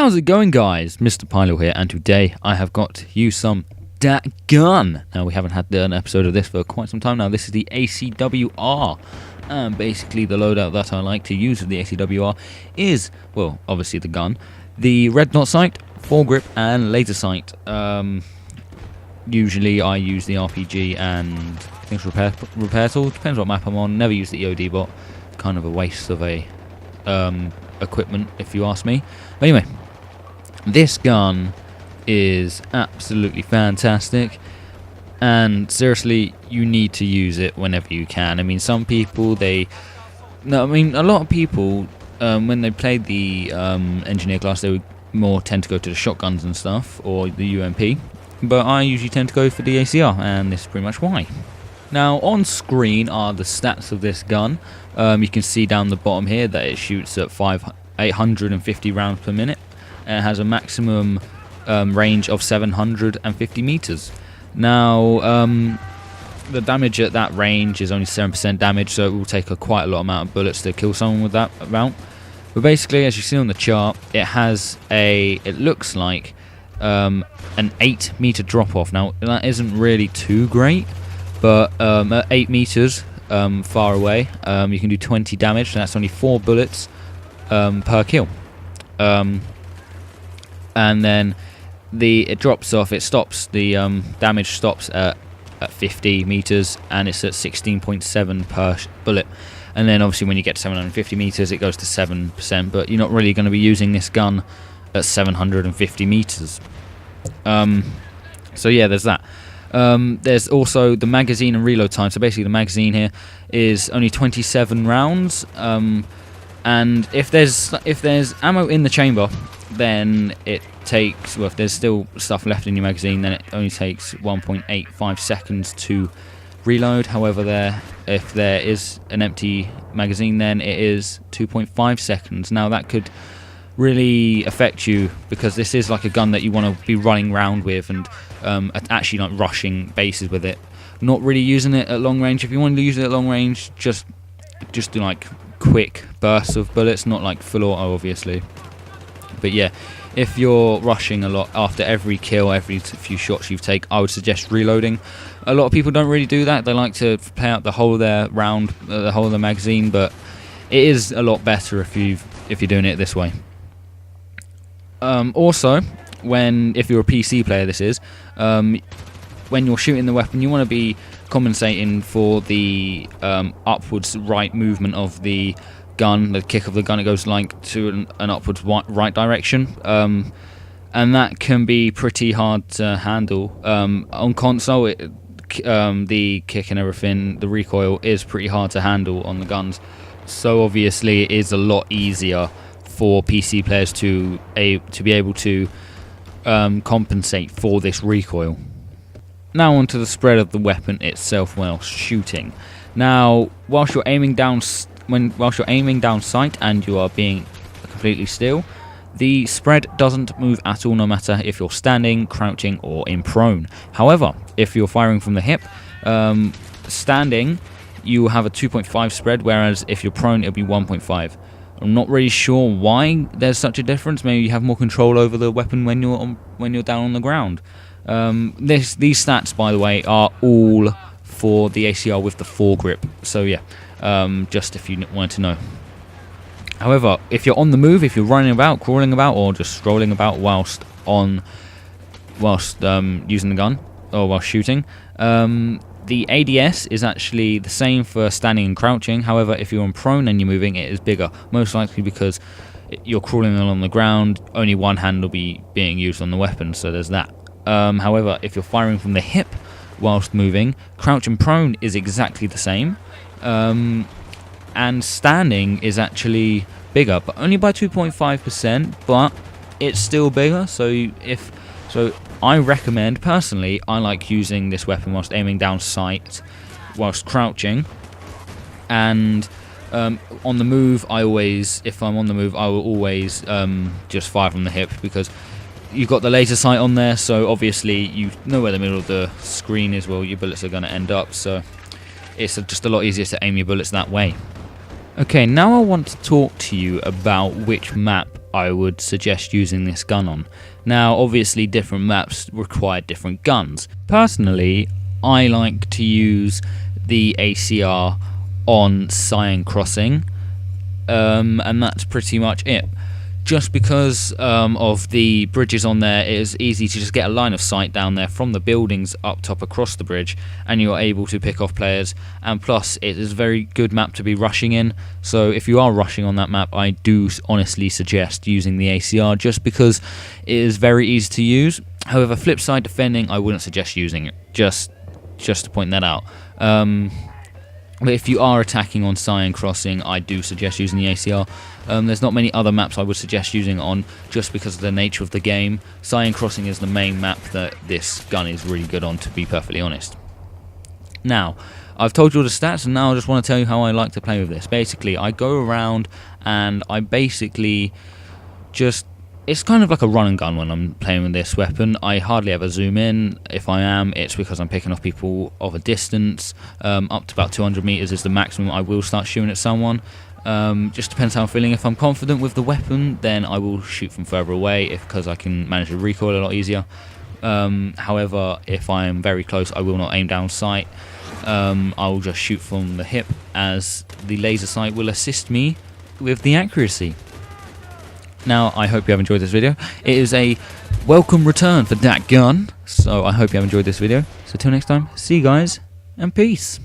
How's it going, guys? MrPielil here, and today I have got you some DAT GUN. Now, we haven't had an episode of this for quite some time now. This is the ACW-R, and basically the loadout that I like to use with the ACW-R is, well, obviously the gun, the red dot sight, foregrip, and laser sight. Usually I use the RPG and I think it's repair tool, depends what map I'm on. Never use the EOD bot, kind of a waste of a equipment if you ask me. But anyway, this gun is absolutely fantastic, and seriously, you need to use it whenever you can. I mean, some people a lot of people when they played the engineer class, they would more tend to go to the shotguns and stuff, or the UMP, but I usually tend to go for the ACR, and this is pretty much why. Now, on screen are the stats of this gun. You can see down the bottom here that it shoots at 850 rounds per minute, and it has a maximum range of 750 meters. Now, the damage at that range is only 7% damage, so it will take quite a lot amount of bullets to kill someone with that amount. But basically, as you see on the chart, it looks like an 8-meter drop-off. Now, that isn't really too great, but at 8 meters far away, you can do 20 damage, and that's only 4 bullets per kill. And then it drops off, it stops, the damage stops at 50 meters, and it's at 16.7 per bullet. And then obviously when you get to 750 meters, it goes to 7%, but you're not really going to be using this gun at 750 meters. So yeah, there's that. There's also the magazine and reload time. So basically the magazine here is only 27 rounds, and if there's ammo in the chamber, then it takes, well, if there's still stuff left in your magazine, then it only takes 1.85 seconds to reload. However, if there is an empty magazine, then it is 2.5 seconds. Now, that could really affect you, because this is like a gun that you want to be running around with and actually like rushing bases with it, not really using it at long range. If you want to use it at long range, just do like quick bursts of bullets, not like full auto obviously. But yeah, if you're rushing a lot after every kill, every few shots you take, I would suggest reloading. A lot of people don't really do that. They like to play out the whole of their round, the whole of the magazine, but it is a lot better if you're doing it this way. Also, if you're a PC player, this is when you're shooting the weapon, you want to be compensating for the upwards right movement of the gun, the kick of the gun. It goes like to an upwards right direction, and that can be pretty hard to handle. On console, the kick and everything, the recoil is pretty hard to handle on the guns, so obviously it is a lot easier for PC players to be able to compensate for this recoil. Now onto the spread of the weapon itself while shooting. Now, whilst you're aiming down sight and you are being completely still, the spread doesn't move at all, no matter if you're standing, crouching, or in prone. However, if you're firing from the hip, standing, you will have a 2.5 spread, whereas if you're prone, it'll be 1.5. I'm not really sure why there's such a difference. Maybe you have more control over the weapon when you're down on the ground. These stats, by the way, are all for the ACR with the foregrip. So yeah, just if you wanted to know. However, if you're on the move, if you're running about, crawling about, or just strolling about whilst using the gun or while shooting, the ADS is actually the same for standing and crouching. However, if you're on prone and you're moving, it is bigger, most likely because you're crawling along the ground. Only one hand will be being used on the weapon, so there's that. However, if you're firing from the hip whilst moving, crouch and prone is exactly the same, and standing is actually bigger, but only by 2.5%, but it's still bigger. So I recommend, personally, I like using this weapon whilst aiming down sight, whilst crouching, and on the move, if I'm on the move, I will always just fire from the hip, because you've got the laser sight on there, so obviously you know where the middle of the screen is, where your bullets are going to end up, so it's just a lot easier to aim your bullets that way. Okay, now I want to talk to you about which map I would suggest using this gun on. Now, obviously, different maps require different guns. Personally, I like to use the ACR on Cyan Crossing, and that's pretty much it. Just because of the bridges on there, it is easy to just get a line of sight down there from the buildings up top across the bridge, and you're able to pick off players. And plus, it is a very good map to be rushing in, so if you are rushing on that map, I do honestly suggest using the ACR, just because it is very easy to use. However, flip side defending, I wouldn't suggest using it, just to point that out. But if you are attacking on Cyan Crossing, I do suggest using the ACR. There's not many other maps I would suggest using on, just because of the nature of the game. Cyan Crossing is the main map that this gun is really good on, to be perfectly honest. Now, I've told you all the stats, and now I just want to tell you how I like to play with this. Basically, I go around and I basically just... It's kind of like a run and gun when I'm playing with this weapon. I hardly ever zoom in. If I am, it's because I'm picking off people of a distance. Up to about 200 meters is the maximum I will start shooting at someone. Just depends how I'm feeling. If I'm confident with the weapon, then I will shoot from further away, because I can manage the recoil a lot easier. However, if I am very close, I will not aim down sight. I will just shoot from the hip, as the laser sight will assist me with the accuracy. Now, I hope you have enjoyed this video. It is a welcome return for DAT GUN, so I hope you have enjoyed this video. So till next time, see you guys, and peace.